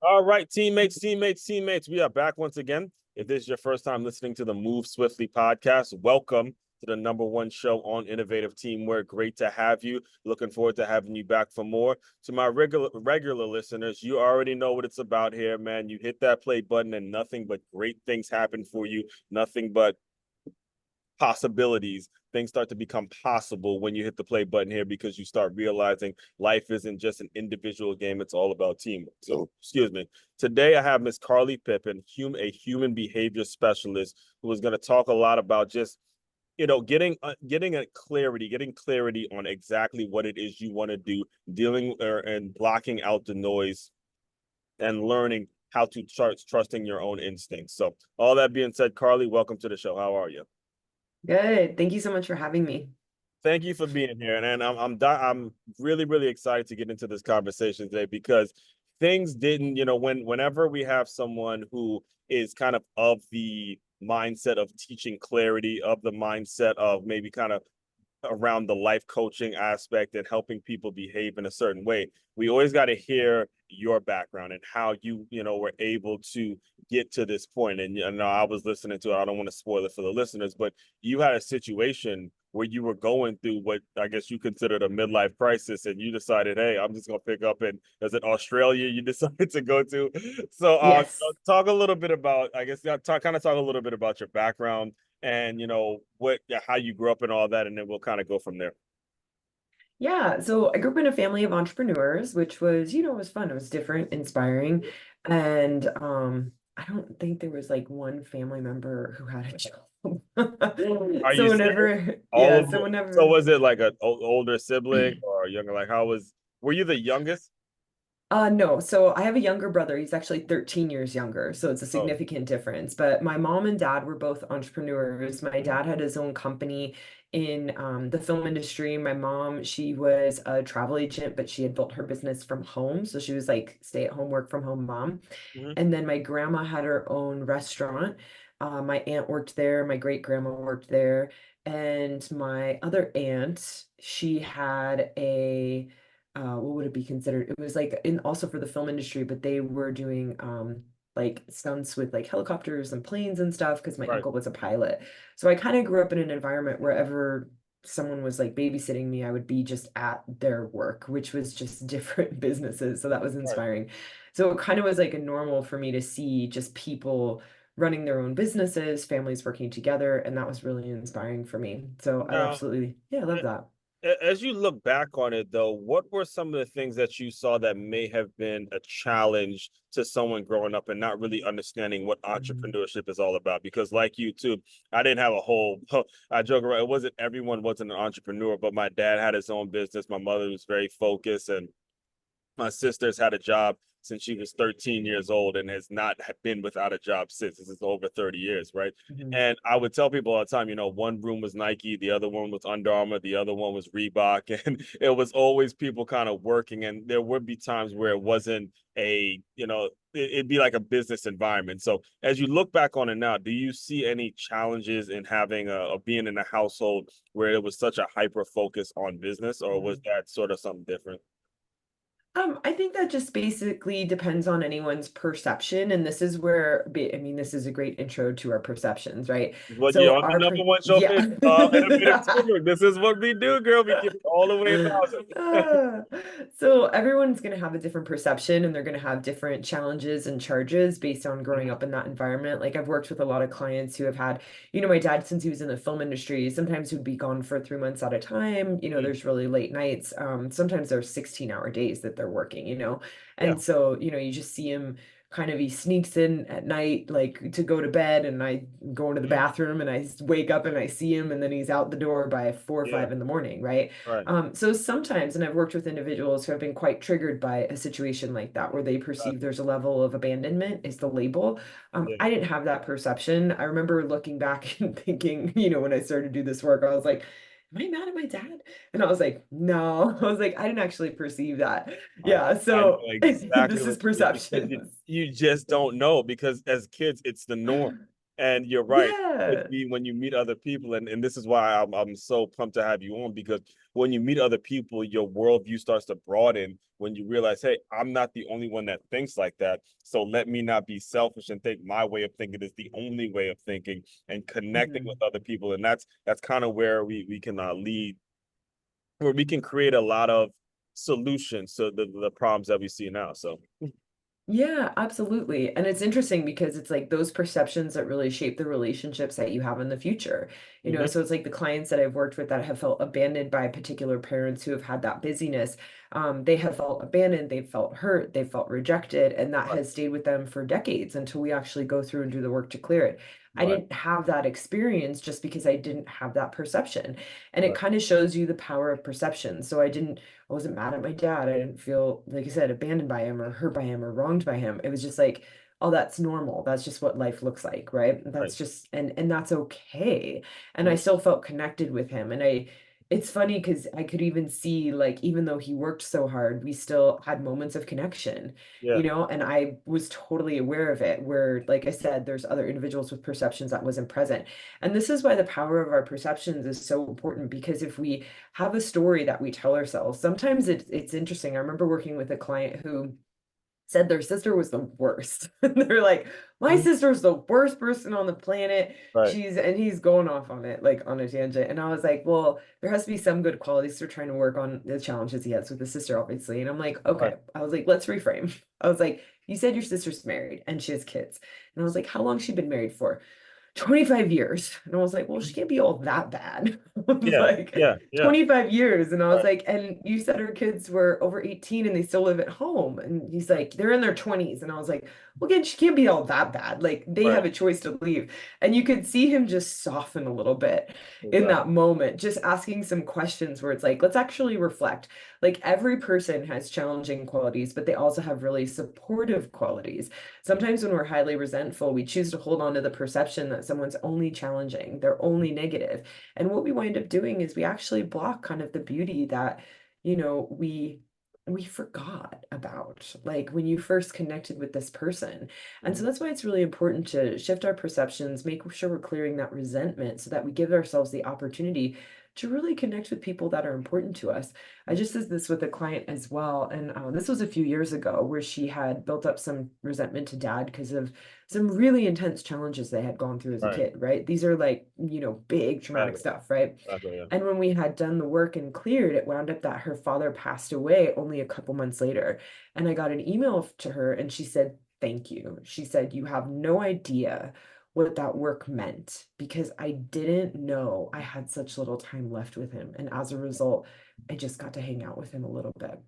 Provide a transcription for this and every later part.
All right, teammates. We are back once again. If this is your first time listening to the Move Swiftly podcast, welcome to the number one show on innovative teamwork. Great to have you. Looking forward to having you back for more. To my regular listeners, you already know what it's about here, man. You hit that play button and nothing but great things happen for you. Nothing but possibilities. Things start to become possible when you hit the play button here because you start realizing life isn't just an individual game, it's all about teamwork. So, excuse me. Today I have Miss Carly Pepin, a human behavior specialist, who is going to talk a lot about just getting clarity on exactly what it is you want to do, dealing and blocking out the noise and learning how to start trusting your own instincts. So, all that being said, Carly, welcome to the show. How are you? Good. Thank you so much for having me. Thank you for being here, and I'm really excited to get into this conversation today because things didn't, whenever we have someone who is kind of the mindset of teaching clarity, of the mindset of maybe kind of around the life coaching aspect and helping people behave in a certain way. We always got to hear your background and how were able to get to this point. And I was listening to it. I don't want to spoil it for the listeners, but you had a situation where you were going through what I guess you considered a midlife crisis, and you decided, hey, I'm just gonna pick up in, is it Australia you decided to go to? So Yes. talk a little bit about, I guess, talk a little bit about your background and what how you grew up and all that, and then we'll kind of go from there. Yeah. So I grew up in a family of entrepreneurs, which was, it was fun. It was different, inspiring. And I don't think there was like one family member who had a job. Are you So serious? whenever, All yeah, of so them? So whenever was it like an older sibling or younger? Like how was? Were you the youngest? No, so I have a younger brother. He's actually 13 years younger, so it's a Oh, significant difference. But my mom and dad were both entrepreneurs. My mhm, dad had his own company in the film industry. My mom, she was a travel agent, but she had built her business from home. So she was like stay at home, work from home mom. mhm. And then my grandma had her own restaurant. My aunt worked there, my great grandma worked there, and my other aunt, she had a what would it be considered? It was like in also for the film industry, but they were doing like stunts with like helicopters and planes and stuff because my Right. uncle was a pilot. So I kind of grew up in an environment wherever someone was like babysitting me, I would be just at their work, which was just different businesses. So that was Right. inspiring. So it kind of was like a normal for me to see just people running their own businesses, families working together, and that was really inspiring for me. So I Now, absolutely, yeah, I love that. as you look back on it, though, what were some of the things that you saw that may have been a challenge to someone growing up and not really understanding what Mhm. entrepreneurship is all about? Because, like you too, I didn't have a whole. I joke around. It wasn't everyone wasn't an entrepreneur, but my dad had his own business. My mother was very focused, and my sister's had a job since she was 13 years old and has not been without a job since. This is over 30 years, right? Mhm. And I would tell people all the time, one room was Nike, the other one was Under Armour, the other one was Reebok. And it was always people kind of working. And there would be times where it wasn't it'd be like a business environment. So as you look back on it now, do you see any challenges in having being in a household where it was such a hyper focus on business, or was Mhm. that sort of something different? I think that just basically depends on anyone's perception, and this is where, I mean, this is a great intro to our perceptions, right? What you So on the number one show yeah. page? Innovative teamwork. This is what we do, girl. We keep it all the way 1,000. Ah, so everyone's going to have a different perception and they're going to have different challenges and charges based on growing Mhm, up in that environment. Like I've worked with a lot of clients who have had, my dad, since he was in the film industry, sometimes he would be gone for 3 months at a time. mhm. There's really late nights. Sometimes there's 16-hour days that they're working. Yeah, And so, you just see him kind of he sneaks in at night like to go to bed and I go into the mhm, bathroom and I wake up and I see him and then he's out the door by 4 or 5 yeah, in the morning, right? right. So sometimes, and I've worked with individuals who have been quite triggered by a situation like that, where they perceive Exactly. there's a level of abandonment is the label. Yeah, I didn't have that perception. I remember looking back and thinking, when I started to do this work, I was like, am I mad at my dad? And I was like, no. I was like, I didn't actually perceive that. I Yeah, I know so exactly this is what you mean because you perceptions. you just don't know because as kids it's the norm. And you're right. Yeah. When you meet other people, and this is why I'm so pumped to have you on, because when you meet other people, your worldview starts to broaden when you realize, hey, I'm not the only one that thinks like that. So let me not be selfish and think my way of thinking is the only way of thinking, and connecting with Mhm. other people. And that's kind of where we can lead, where we can create a lot of solutions to the problems that we see now. So Yeah, absolutely. And it's interesting because it's like those perceptions that really shape the relationships that you have in the future. mhm, So it's like the clients that I've worked with that have felt abandoned by particular parents who have had that busyness. They have felt abandoned, they've felt hurt, they've felt rejected, and that right, has stayed with them for decades until we actually go through and do the work to clear it. I right, didn't have that experience just because I didn't have that perception. And it right, kind of shows you the power of perception. So I wasn't mad at my dad. I didn't feel, like I said, abandoned by him or hurt by him or wronged by him. It was just like, oh, that's normal. That's just what life looks like, right? right. That's just and that's okay. And I Mhm. still felt connected with him. And it's funny because I could even see like even though he worked so hard, we still had moments of connection, Yeah, and I was totally aware of it, where, like I said, there's other individuals with perceptions that wasn't present. And this is why the power of our perceptions is so important, because if we have a story that we tell ourselves. Sometimes it's interesting. I remember working with a client who said their sister was the worst. They're like, my mhm, sister's the worst person on the planet. right, And he's going off on it, like on a tangent. And I was like, well, there has to be some good qualities. They're trying to work on the challenges he has with his sister, obviously. And I'm like, right, okay. I was like, let's reframe. I was like, you said your sister's married and she has kids. And I was like, how long she been married for? 25 years. And I was like, well, she can't be all that bad. yeah, Like yeah, yeah, 25 years. And I was right, like, and you said her kids were over 18 and they still live at home. And he's right, like, they're in their 20s. And I was like, well, again, she can't be all that bad. Like they right, have a choice to leave. And you could see him just soften a little bit in exactly, that moment, just asking some questions where it's like, let's actually reflect. Like every person has challenging qualities, but they also have really supportive qualities. Sometimes when we're highly resentful, we choose to hold on to the perception that someone's only challenging, they're only negative. And what we wind up doing is we actually block kind of the beauty that, you know, we we forgot about, like when you first connected with this person. And so mhm, that's why it's really important to shift our perceptions, make sure we're clearing that resentment so that we give ourselves the opportunity to really connect with people that are important to us. I just did this with a client as well, and this was a few years ago, where she had built up some resentment to dad because of some really intense challenges they had gone through as a right, kid, right? These are like, big traumatic exactly, stuff, right? exactly, yeah, And when we had done the work and cleared, it wound up that her father passed away only a couple months later. And I got an email to her and she said, thank you. She said, you have no idea what that work meant, because I didn't know I had such little time left with him. And as a result, I just got to hang out with him a little bit.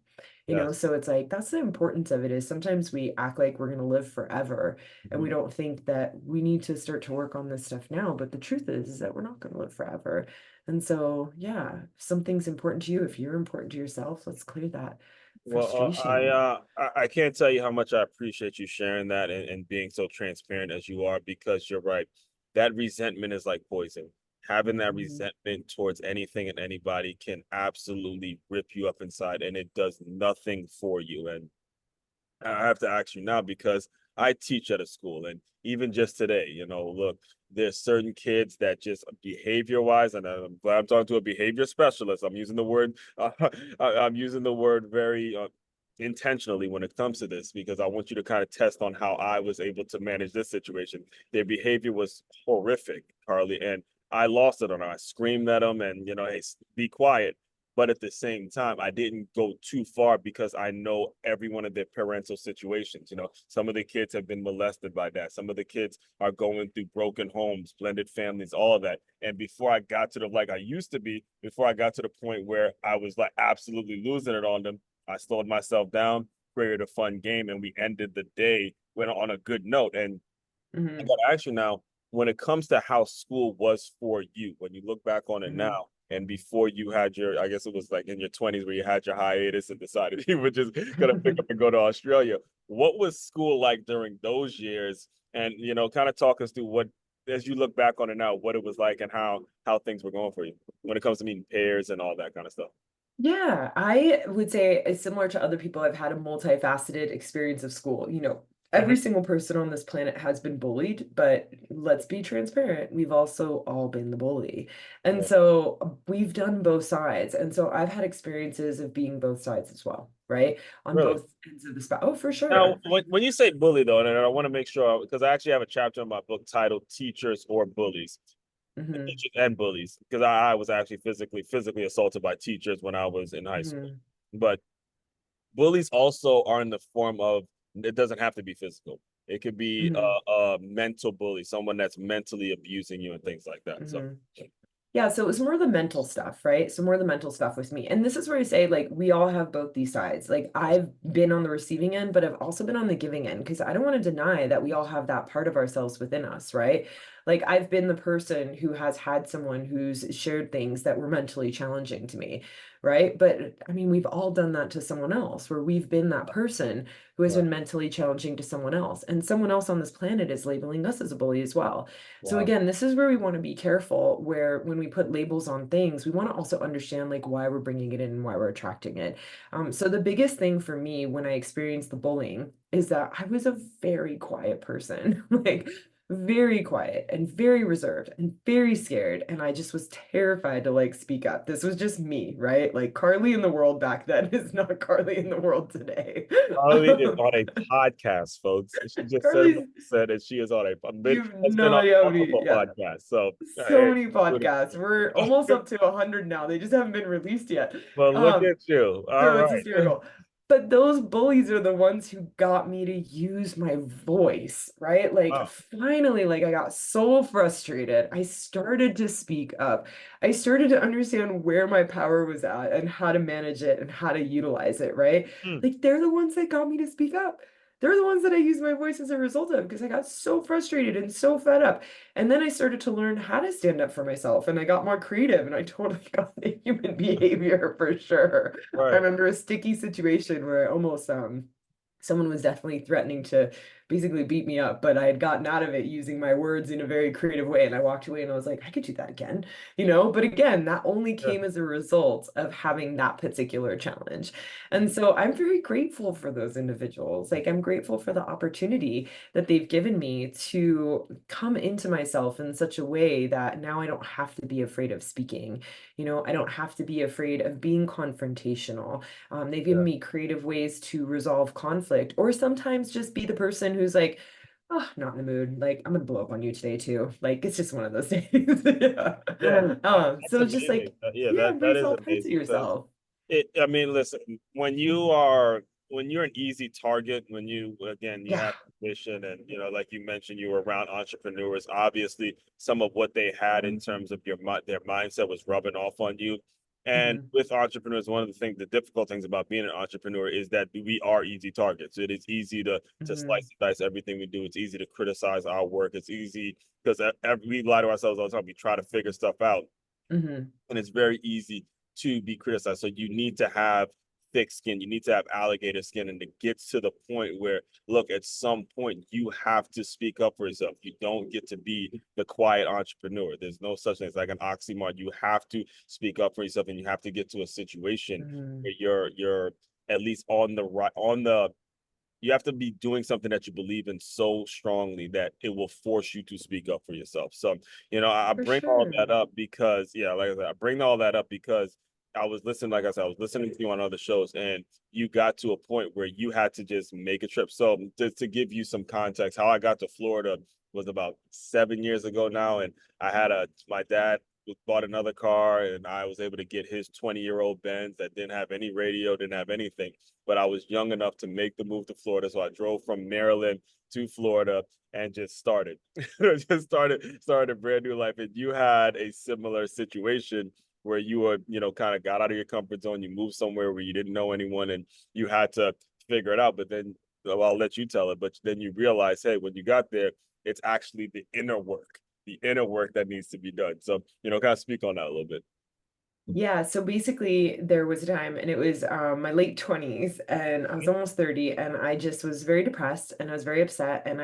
yes, So it's like that's the importance of it, is sometimes we act like we're going to live forever and we mhm. don't think that we need to start to work on this stuff now. But the truth is that we're not going to live forever. And so, yeah, if something's important to you, if you're important to yourself, let's clear that Well, frustration. I can't tell you how much I appreciate you sharing that, and being so transparent as you are, because you're right. That resentment is like poison. Having that Mhm. resentment towards anything and anybody can absolutely rip you up inside, and it does nothing for you. And I have to ask you now, because I teach at a school, and even just today, look, there's certain kids that just behavior wise, and I'm glad I'm talking to a behavior specialist. I'm using the word, I'm using the word very intentionally when it comes to this, because I want you to kind of test on how I was able to manage this situation. Their behavior was horrific, Carly, and I lost it on them. I screamed at them, and hey, be quiet. But at the same time, I didn't go too far, because I know every one of their parental situations. Some of the kids have been molested by that. Some of the kids are going through broken homes, blended families, all of that. And before I got to the, like I used to be, before I got to the point where I was like absolutely losing it on them, I slowed myself down, created a fun game, and we ended the day went on a good note. And I Mhm. got to ask you now, when it comes to how school was for you, when you look back on it Mhm. now, and before you had your, I guess it was like in your 20s where you had your hiatus and decided you were just going to pick up and go to Australia. What was school like during those years? And, kind of talk us through what, as you look back on it now, what it was like, and how things were going for you when it comes to meeting peers and all that kind of stuff. Yeah, I would say, similar to other people, I've had a multifaceted experience of school. every single person on this planet has been bullied, but let's be transparent. We've also all been the bully. And Yeah. so we've done both sides. And so I've had experiences of being both sides as well, right? On Really. both ends of the spectrum. Oh, for Now, sure. when you say bully, though, and I want to make sure because I actually have a chapter in my book titled "Teachers or Bullies." Hmm. Teachers and bullies, because I was actually physically assaulted by teachers when I was in high school. Hmm. But bullies also are in the form of it doesn't have to be physical. It could be Hmm. a mental bully, someone that's mentally abusing you and things like that. So Hmm. Yeah, so it was more the mental stuff, right? So more the mental stuff with me. And this is where I say, like, we all have both these sides. Like, I've been on the receiving end, but I've also been on the giving end because I don't want to deny that we all have that part of ourselves within us, right? Like, I've been the person who has had someone who's shared things that were mentally challenging to me, right? But I mean, we've all done that to someone else, where we've been that person who has right. been mentally challenging to someone else. And someone else on this planet is labeling us as a bully as well. So Wow. again, this is where we want to be careful, where when we put labels on things, we want to also understand like why we're bringing it in and why we're attracting it. So the biggest thing for me when I experienced the bullying is that I was a very quiet person, like very quiet and very reserved and very scared. And I just was terrified to like speak up. This was just me, right? Like Carly in the world back then is not Carly in the world today. Carly is on a podcast, folks. She just said what Carly's, she said, and she is on you've has been no on idea how many, multiple yeah. podcasts. So So hey, many podcasts. We're almost up to 100 now. They just haven't been released yet. but look Um, at you. All so it's right. hysterical. But those bullies are the ones who got me to use my voice, right? Like Wow. finally, like I got so frustrated. I started to speak up. I started to understand where my power was at and how to manage it and how to utilize it, right? Hmm. Like they're the ones that got me to speak up. They're the ones that I used my voice as a result of because I got so frustrated and so fed up. And then I started to learn how to stand up for myself and I got more creative and I totally got the human behavior for sure. I Right. remember a sticky situation where I almost someone was definitely threatening to basically beat me up, but I had gotten out of it using my words in a very creative way. And I walked away and I was like, I could do that again, you know? But again, that only Yeah. came as a result of having that particular challenge. And so I'm very grateful for those individuals. Like, I'm grateful for the opportunity that they've given me to come into myself in such a way that now I don't have to be afraid of speaking. You know, I don't have to be afraid of being confrontational. They've given Yeah. me creative ways to resolve conflict, or sometimes just be the person who's like, oh, not in the mood. Like, I'm gonna blow up on you today too. Like, it's just one of those days. Yeah. Yeah. That's So it's just amazing. like, Yeah, yeah, that embrace is all parts of amazing because yourself. I mean, listen, when you're an easy target, when you again you Yeah. have ambition and like you mentioned, you were around entrepreneurs. Obviously, some of what they had in terms of their mindset was rubbing off on you. And Hmm. with entrepreneurs, one of the difficult things about being an entrepreneur is that we are easy targets. It is easy to Hmm. slice and dice everything we do. It's easy to criticize our work. It's easy because we lie to ourselves all the time. We try to figure stuff out, Hmm. and it's very easy to be criticized. So you need to have thick skin. You need to have alligator skin, and it gets to the point where, look, at some point you have to speak up for yourself. You don't get to be the quiet entrepreneur. There's no such thing. It's like an oxymoron. You have to speak up for yourself, and you have to get to a situation Hmm. where you're at least on the right on the you have to be doing something that you believe in so strongly that it will force you to speak up for yourself. So, I For bring all that sure. up because, yeah, like I said, I bring all that up because like I said, I was listening to you on other shows and you got to a point where you had to just make a trip. So, to give you some context, how I got to Florida was about 7 years ago now. And my dad bought another car and I was able to get his 20-year-old Benz that didn't have any radio, didn't have anything, but I was young enough to make the move to Florida. So I drove from Maryland to Florida and just started. Started a brand new life. And you had a similar situation where you were, kind of got out of your comfort zone. You moved somewhere where you didn't know anyone and you had to figure it out. But then, well, I'll let you tell it. But then you realize, hey, when you got there, it's actually the inner work that needs to be done. So, kind of speak on that a little bit. Yeah, so basically there was a time and it was my late 20s and I was almost 30 and I just was very depressed and I was very upset and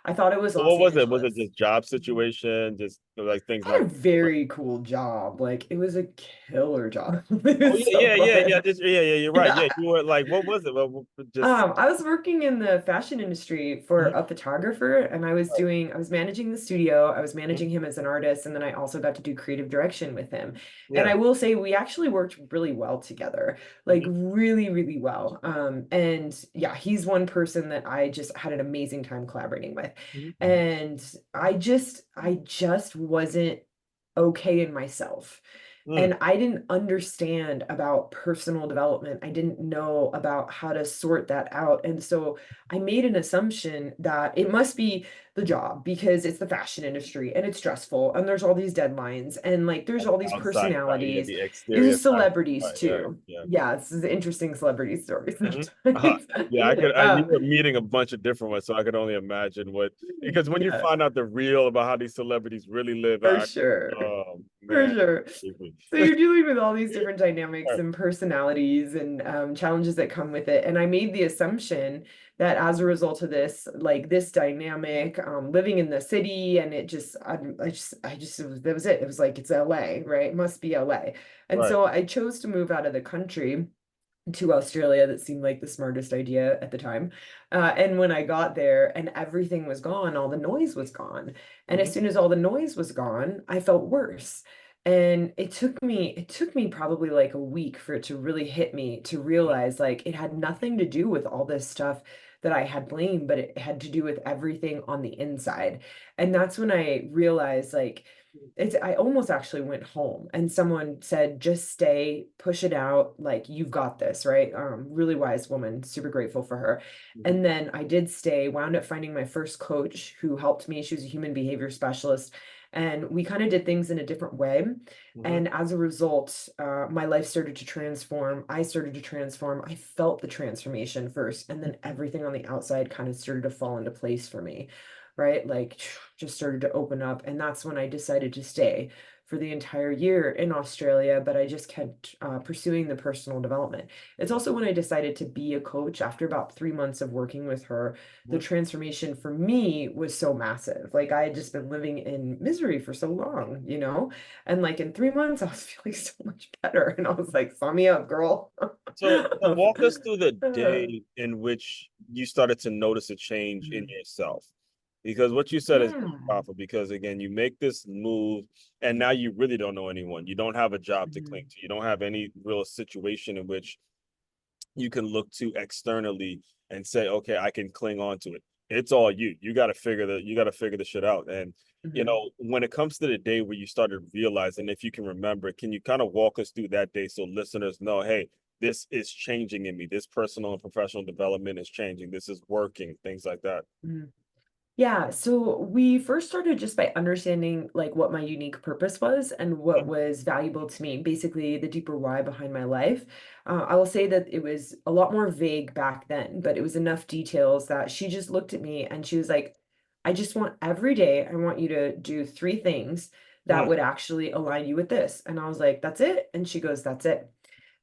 I thought it was So Los what was it? Was it Angeles. just job situation? Just like things I not had a going your way? very cool job. Like it was a killer job. It Oh was yeah, so yeah, yeah, yeah. fun. Just, yeah, yeah. You're right. Yeah. Yeah, you were like, what was it? Just I was working in the fashion industry for mhm, a photographer, and right, I was managing the studio, I was mhm, managing him as an artist, and then I also got to do creative direction with him. And yeah. I will say we actually worked really well together, like Mhm, really, really well. And yeah, he's one person that I just had an amazing time collaborating with. mhm, And I just wasn't okay in myself. mm. And I didn't understand about personal development. I didn't know about how to sort that out. And so I made an assumption that it must be the job because it's the fashion industry and it's stressful and there's all these deadlines and like there's all these Outside, right? Yeah, personalities. the exterior There's side. celebrities Right, yeah, too. yeah. Yeah, it's interesting celebrity stories Mhm. Uh-huh. sometimes. Yeah, I could. You Um, were meeting a bunch of different ones, so I could only imagine what. Because when you yeah, find out the real about how these celebrities really live, for sure. oh For man, sure. creepy. So you're dealing with all these different dynamics Right. and personalities and challenges that come with it. And I made the assumption that as a result of this, like this dynamic, living in the city, and it just, that was it. It was like, it's LA, right? It must be LA. And Right. so I chose to move out of the country to Australia. That seemed like the smartest idea at the time. And when I got there and everything was gone, all the noise was gone. And as Mhm. soon as all the noise was gone, I felt worse. And it took me probably like a week for it to really hit me to realize like it had nothing to do with all this stuff that I had blamed, but it had to do with everything on the inside. And that's when I realized like I almost actually went home and someone said, just stay, push it out, like you've got this, right? Really wise woman, super grateful for her. Mhm. And then I did stay, wound up finding my first coach who helped me. She was a human behavior specialist. And we kind of did things in a different way. Mhm. And as a result, my life started to transform. I started to transform. I felt the transformation first, and then everything on the outside kind of started to fall into place for me, right? Like just started to open up. And that's when I decided to stay for the entire year in Australia, but I just kept pursuing the personal development. It's also when I decided to be a coach after about 3 months of working with her. The Mhm. transformation for me was so massive. Like I had just been living in misery for so long, you know? And like in 3 months, I was feeling so much better. And I was like, sign me up, girl. So walk us through the Uh, day in which you started to notice a change in mm, yourself. Because what you said is very yeah. powerful. Because again, you make this move, and now you really don't know anyone. You don't have a job to cling Mhm, to. You don't have any real situation in which you can look to externally and say, okay, I can cling on to it. It's all you. You got to figure the shit out. And mhm. when it comes to the day where you started realizing, if you can remember, can you kind of walk us through that day so listeners know, hey, this is changing in me. This personal and professional development is changing. This is working. Things like that. Mhm. Yeah, so we first started just by understanding like what my unique purpose was and what was valuable to me, basically the deeper why behind my life. I will say that it was a lot more vague back then, but it was enough details that she just looked at me and she was like, I just want every day, I want you to do 3 things that Mm, would actually align you with this. And I was like, that's it. And she goes, that's it.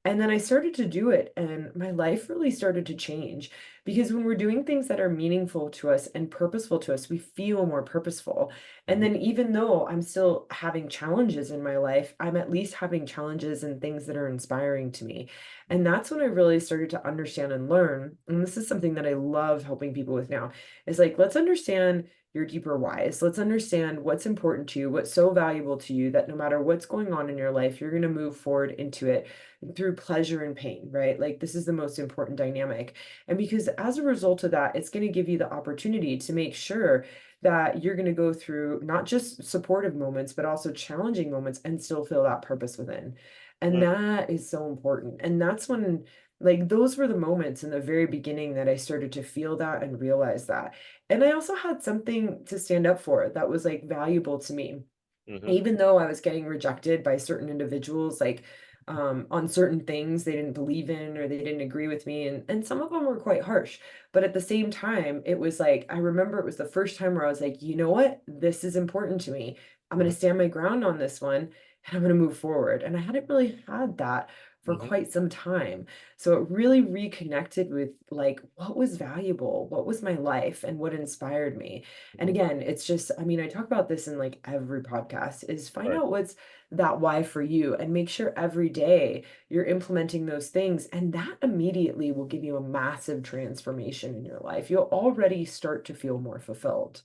And then I started to do it, and my life really started to change because when we're doing things that are meaningful to us and purposeful to us, we feel more purposeful. And mhm, then, even though I'm still having challenges in my life, I'm at least having challenges and things that are inspiring to me. And that's when I really started to understand and learn. And this is something that I love helping people with now is like, let's understand your deeper whys. Let's understand what's important to you, what's so valuable to you that no matter what's going on in your life, you're going to move forward into it through pleasure and pain, right? Like this is the most important dynamic. And because as a result of that, it's going to give you the opportunity to make sure that you're going to go through not just supportive moments, but also challenging moments and still feel that purpose within. And mm, that is so important. And that's when, like, those were the moments in the very beginning that I started to feel that and realize that. And I also had something to stand up for that was like valuable to me mhm, even though I was getting rejected by certain individuals, like on certain things they didn't believe in or they didn't agree with me, and some of them were quite harsh. But at the same time, it was like I remember it was the first time where I was like, you know what, this is important to me. I'm going mhm, to stand my ground on this one, and I'm going to move forward. And I hadn't really had that for Hmm. quite some time. So it really reconnected with like what was valuable, what was my life, and what inspired me. And Hmm. again, it's just, I mean, I talk about this in like every podcast is find Right. out what's that why for you and make sure every day you're implementing those things. And that immediately will give you a massive transformation in your life. You'll already start to feel more fulfilled.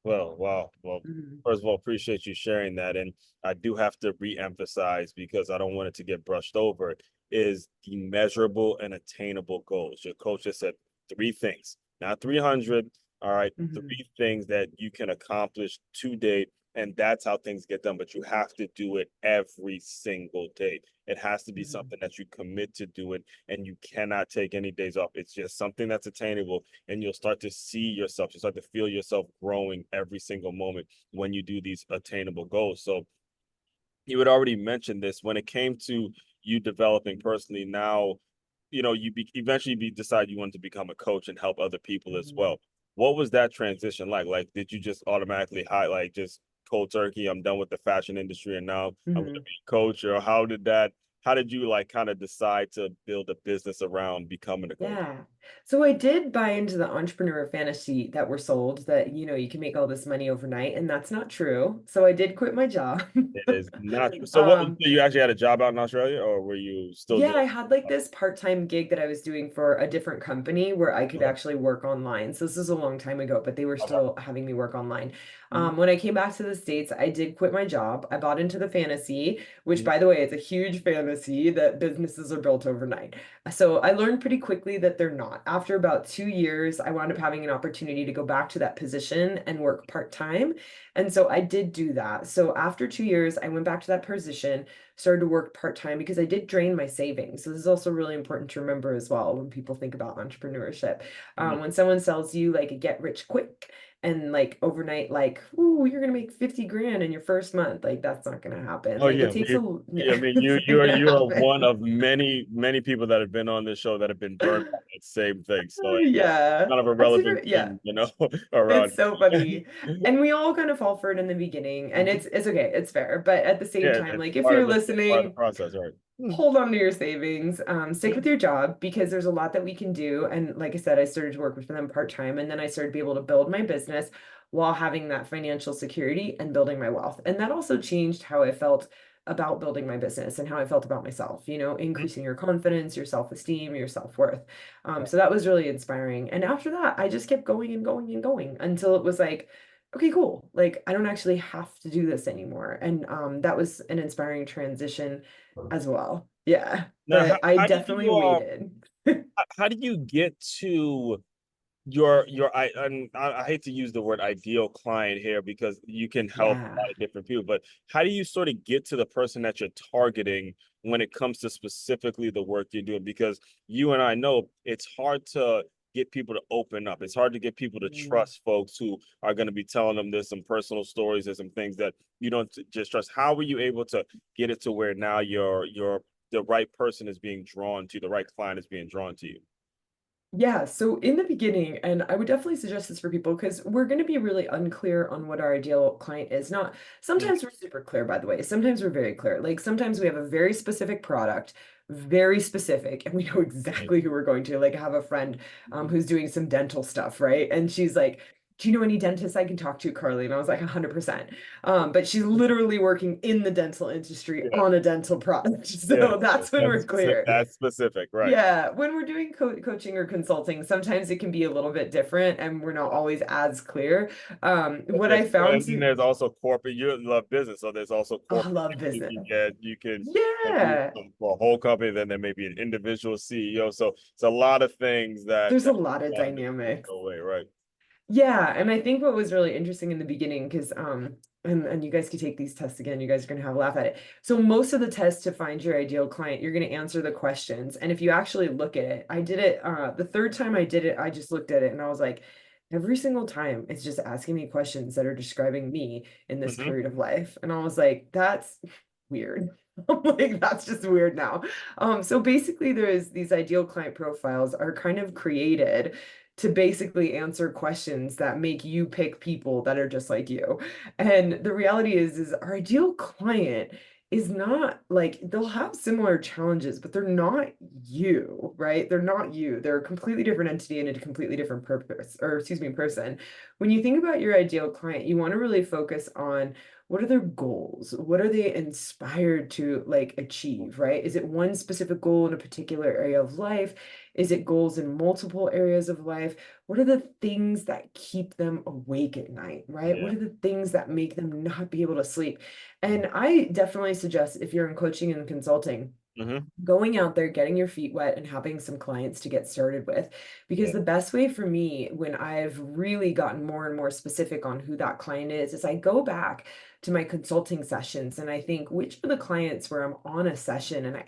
Well, wow. Well, Mhm. first of all, appreciate you sharing that. And I do have to re-emphasize because I don't want it to get brushed over, is the measurable and attainable goals. Your coach just said three things, not 300. All right. Mhm. Three things that you can accomplish to date. And that's how things get done. But you have to do it every single day. It has to be Mhm. something that you commit to doing, and you cannot take any days off. It's just something that's attainable, and you'll start to see yourself, you start to feel yourself growing every single moment when you do these attainable goals. So you had already mentioned this when it came to you developing personally. Now, eventually decide you wanted to become a coach and help other people as Mhm. well. What was that transition like? Like, did you just automatically hire, like, just cold turkey? I'm done with the fashion industry, and now I'm going to Mhm. be a coach. Or how did that? How did you like kind of decide to build a business around becoming a coach? Yeah. So I did buy into the entrepreneur fantasy that were sold that, you can make all this money overnight, and that's not true. So I did quit my job. It is not true. So what? So Um, you actually had a job out in Australia, or were you still Yeah, doing? I had like this part-time gig that I was doing for a different company where I could Okay. actually work online. So this is a long time ago, but they were Okay. still having me work online. Mhm. When I came back to the States, I did quit my job. I bought into the fantasy, which Mhm. by the way, it's a huge fantasy that businesses are built overnight. So I learned pretty quickly that they're not. After about 2 years, I wound up having an opportunity to go back to that position and work part-time. And so I did do that. So after 2 years, I went back to that position, started to work part-time because I did drain my savings. So this is also really important to remember as well when people think about entrepreneurship. Mhm. When someone sells you like a get rich quick and like overnight, like, ooh, you're gonna make 50 grand in your first month, like that's not gonna happen. Oh Like yeah, it takes a, yeah, I mean it's not you gonna are one happen. of many people that have been on this show that have been burned by that same thing. So it's Yeah. kind of a I'm relevant super, yeah. thing, around It's so here. funny. And we all kind of fall for it in the beginning, and Mhm. it's okay, it's fair. But at the same Yeah, time, it's like if part you're of the listening, process, right? Mhm. hold on to your savings, stick with Mhm. your job because there's a lot that we can do. And like I said, I started to work with them part-time, and then I started to be able to build my business while having that financial security and building my wealth. And that also changed how I felt about building my business and how I felt about myself, increasing your confidence, your self-esteem, your self-worth. So that was really inspiring. And after that, I just kept going and going and going until it was like, okay, cool. Like I don't actually have to do this anymore. And that was an inspiring transition as well. Yeah, Now, but I how did definitely you waited. how do you get to your I hate to use the word ideal client here because you can help a Yeah. lot of different people, but how do you sort of get to the person that you're targeting when it comes to specifically the work you're doing? Because you and I know it's hard to get people to open up. It's hard to get people to Mm. trust folks who are going to be telling them there's some personal stories, there's some things that you don't just trust. How were you able to get it to where now you're the right person is being drawn to, the right client is being drawn to you? Yeah, so in the beginning, and I would definitely suggest this for people because we're going to be really unclear on what our ideal client is. Not sometimes we're super clear, by the way. Sometimes we're very clear. Like sometimes we have a very specific product, very specific, and we know exactly who we're going to. Like I have a friend who's doing some dental stuff, right? And she's like, do you know any dentists I can talk to, Carly? And I was like, 100%. But she's literally working in the dental industry Yeah. on a dental product. Yeah, So that's when we're clear. that's specific, right? Yeah, when we're doing coaching or consulting, sometimes it can be a little bit different and we're not always as clear. What I found And then to, there's also corporate. You love business, so there's also oh, I corporate love you business. can get. You can do Yeah, for a whole company. Then there may be an individual CEO. So it's a lot of things that there's a lot a of lot of different things dynamics. go away, right? Yeah, and I think what was really interesting in the beginning, because and you guys could take these tests again, you guys are gonna have a laugh at it. So most of the tests to find your ideal client, you're gonna answer the questions. And if you actually look at it, I did it the third time I did it, I just looked at it and I was like, every single time it's just asking me questions that are describing me in this Hmm. period of life. And I was like, that's weird. I'm like, that's just weird now. So basically there's these ideal client profiles are kind of created to basically answer questions that make you pick people that are just like you. And the reality is our ideal client is not like they'll have similar challenges, but they're not you, right? They're not you. They're a completely different entity and a completely different purpose, or excuse me, person. When you think about your ideal client, you want to really focus on what are their goals? What are they inspired to like achieve, right? Is it one specific goal in a particular area of life? Is it goals in multiple areas of life? What are the things that keep them awake at night, right? Yeah. What are the things that make them not be able to sleep? Mhm. And I definitely suggest if you're in coaching and consulting, Mhm. going out there, getting your feet wet, and having some clients to get started with. Because Yeah. the best way for me, when I've really gotten more and more specific on who that client is I go back to my consulting sessions and I think which are the clients where I'm on a session and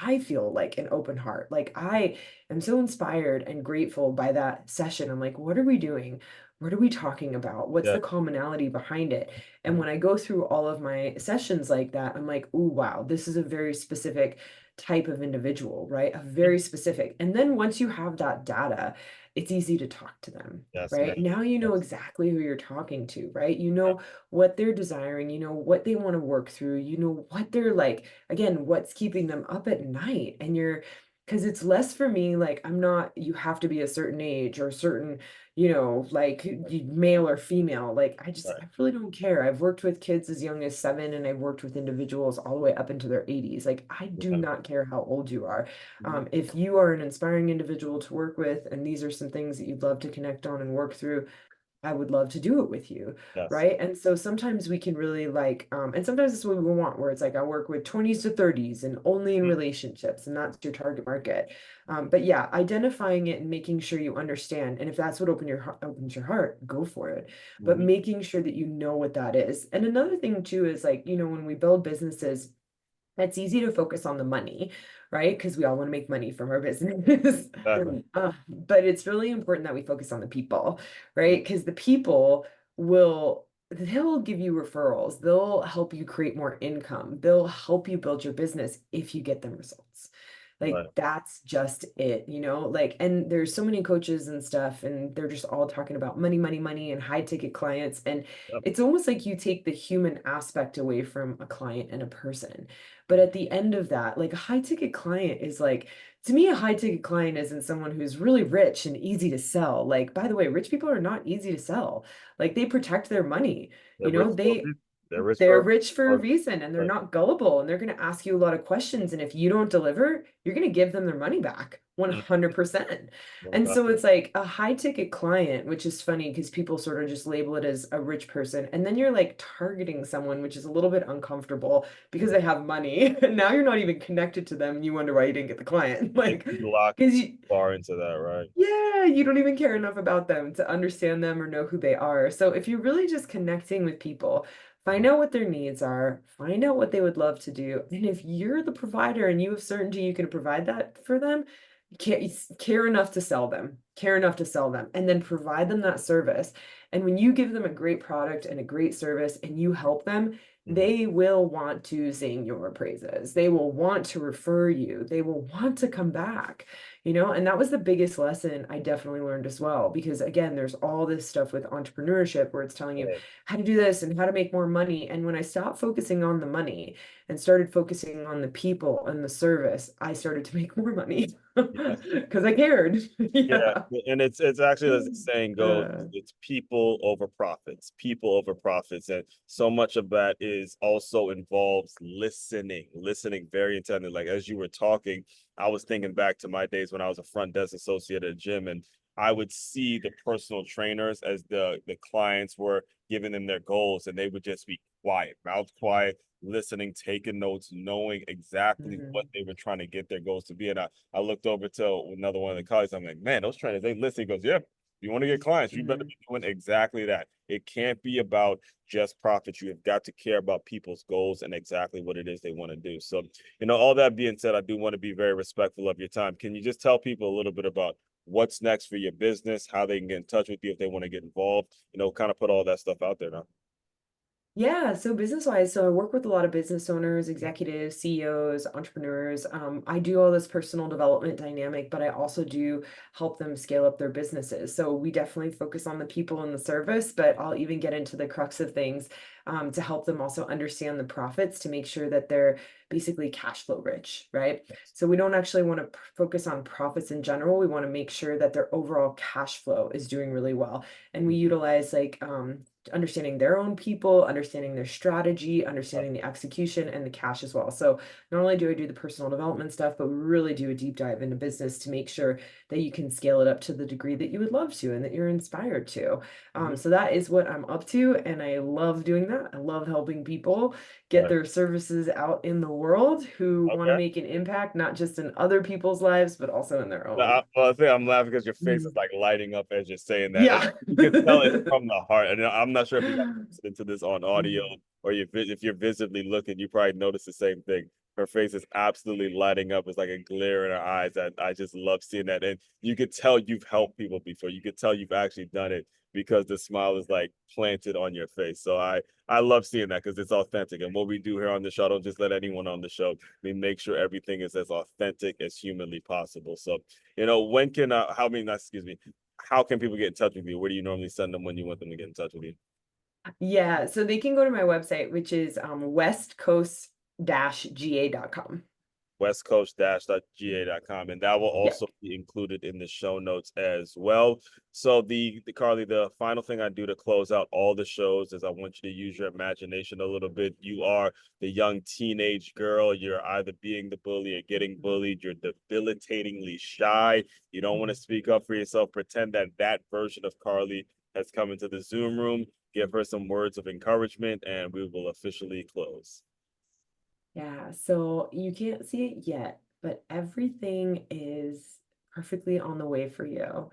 I feel like an open heart. Like I am so inspired and grateful by that session. I'm like, what are we doing? What are we talking about? What's Yeah. the commonality behind it? And Mhm. when I go through all of my sessions like that, I'm like, oh, wow, this is a very specific type of individual, right? A Mhm. very specific. And then once you have that data, it's easy to talk to them, Yes, right? man. Now you know Yes. exactly who you're talking to, right? You know what they're desiring, you know what they want to work through, you know what they're like, again, what's keeping them up at night. And you're, because it's less for me, like, I'm not, you have to be a certain age or a certain, like male or female. Like, Right. I really don't care. I've worked with kids as young as 7, and I've worked with individuals all the way up into their 80s. Like, I do Yeah. not care how old you are. Mhm. If you are an inspiring individual to work with, and these are some things that you'd love to connect on and work through, I would love to do it with you, Yes. right? And so sometimes we can really like, and sometimes it's what we want, where it's like I work with 20s to 30s and only in Mhm. relationships, and that's your target market. But yeah, identifying it and making sure you understand, and if that's what opens your heart, go for it. But Mhm. making sure that you know what that is. And another thing too is like, when we build businesses, it's easy to focus on the money, right? Because we all want to make money from our business. Exactly. But it's really important that we focus on the people, right? Because the people they'll give you referrals, they'll help you create more income, they'll help you build your business if you get them results. Like Right. that's just it, like, and there's so many coaches and stuff, and they're just all talking about money, money, money, and high ticket clients. And Yep. it's almost like you take the human aspect away from a client and a person. But at the end of that, like a high ticket client is like, to me, a high ticket client isn't someone who's really rich and easy to sell. Like, by the way, rich people are not easy to sell. Like they protect their money. They're rich for a They reason. They're rich they're for rich for a or reason, and they're right. not gullible, and they're going to ask you a lot of questions. And if you don't deliver, you're going to give them their money back Mhm. 100%. And so Exactly. it's like a high ticket client, which is funny because people sort of just label it as a rich person. And then you're like targeting someone, which is a little bit uncomfortable because Mhm. they have money. And now you're not even connected to them. And you wonder why you didn't get the client. Like, You lock because you, far into that, right? yeah, you don't even care enough about them to understand them or know who they are. So if you're really just connecting with people, find out what their needs are, find out what they would love to do. And if you're the provider and you have certainty you can provide that for them, you care enough to sell them, care enough to sell them, and then provide them that service. And when you give them a great product and a great service and you help them, Mhm. they will want to sing your praises. They will want to refer you. They will want to come back. And that was the biggest lesson I definitely learned as well. Because again, there's all this stuff with entrepreneurship where it's telling you Right. how to do this and how to make more money. And when I stopped focusing on the money and started focusing on the people and the service, I started to make more money Yes. because I cared. Yeah, Yeah. and it's actually as the saying goes, Uh, it's people over profits, and so much of that is also involves listening very intently. Like as you were talking, I was thinking back to my days when I was a front desk associate at a gym, and I would see the personal trainers as the clients were giving them their goals, and they would just be quiet, mouth quiet, listening, taking notes, knowing exactly what mhm, they were trying to get their goals to be. And I looked over to another one of the colleagues. I'm like, man, those trainers, they listen. He goes, yep. You want to get clients, you better mhm. be doing exactly that. It can't be about just profits. You have got to care about people's goals and exactly what it is they want to do. So, all that being said, I do want to be very respectful of your time. Can you just tell people a little bit about what's next for your business, how they can get in touch with you if they want to get involved, kind of put all that stuff out there now? Yeah, so business-wise, so I work with a lot of business owners, executives, CEOs, entrepreneurs. I do all this personal development dynamic, but I also do help them scale up their businesses. So we definitely focus on the people and the service, but I'll even get into the crux of things to help them also understand the profits to make sure that they're basically cash flow rich, right? So we don't actually want to focus on profits in general. We want to make sure that their overall cash flow is doing really well. And we utilize like understanding their own people, understanding their strategy, understanding the execution and the cash as well. So not only do I do the personal development stuff, but we really do a deep dive into business to make sure that you can scale it up to the degree that you would love to and that you're inspired to. Mhm. So that is what I'm up to, and I love doing that. I love helping people get Right. their services out in the world who want to Okay. make an impact, not just in other people's lives, but also in their No, own. well, I think I'm laughing because your face is Mm. like lighting up as you're saying that. And Yeah. you can tell it's from the heart. And I'm not sure if you guys listening to this on audio Mm. or if you're visibly looking, you probably notice the same thing. Her face is absolutely lighting up. It's like a glare in her eyes. And I just love seeing that. And you could tell you've helped people before. You could tell you've actually done it because the smile is like planted on your face. So I love seeing that because it's authentic. And what we do here on the show, I don't just let anyone on the show. We make sure everything is as authentic as humanly possible. So when can how many not excuse me, how can people get in touch with you? Where do you normally send them when you want them to get in touch with you? Yeah, so they can go to my website, which is westcoast-ga.com. westcoast-ga.com, and that will also Yep. be included in the show notes as well. So the Carly, the final thing I do to close out all the shows is I want you to use your imagination a little bit. You are the young teenage girl. You're either being the bully or getting bullied. You're debilitatingly shy. You don't want to speak up for yourself. Pretend that that version of Carly has come into the Zoom room. Give her some words of encouragement, and we will officially close. Yeah, so you can't see it yet, but everything is perfectly on the way for you.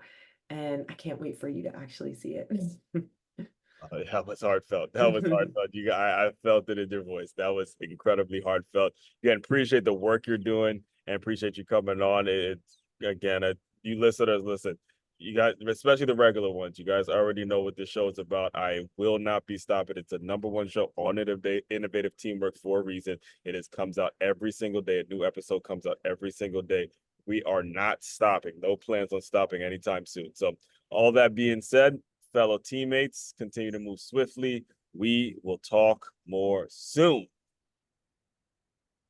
And I can't wait for you to actually see it. That was heartfelt. That was heartfelt. I felt it in your voice. That was incredibly heartfelt. Again, appreciate the work you're doing and appreciate you coming on. It's again, you listeners, listen. You guys, especially the regular ones, you guys already know what this show is about. I will not be stopping. It's a number one show on innovative teamwork for a reason. It is comes out every single day. A new episode comes out every single day. We are not stopping. No plans on stopping anytime soon. So, all that being said, fellow teammates, continue to move swiftly. We will talk more soon.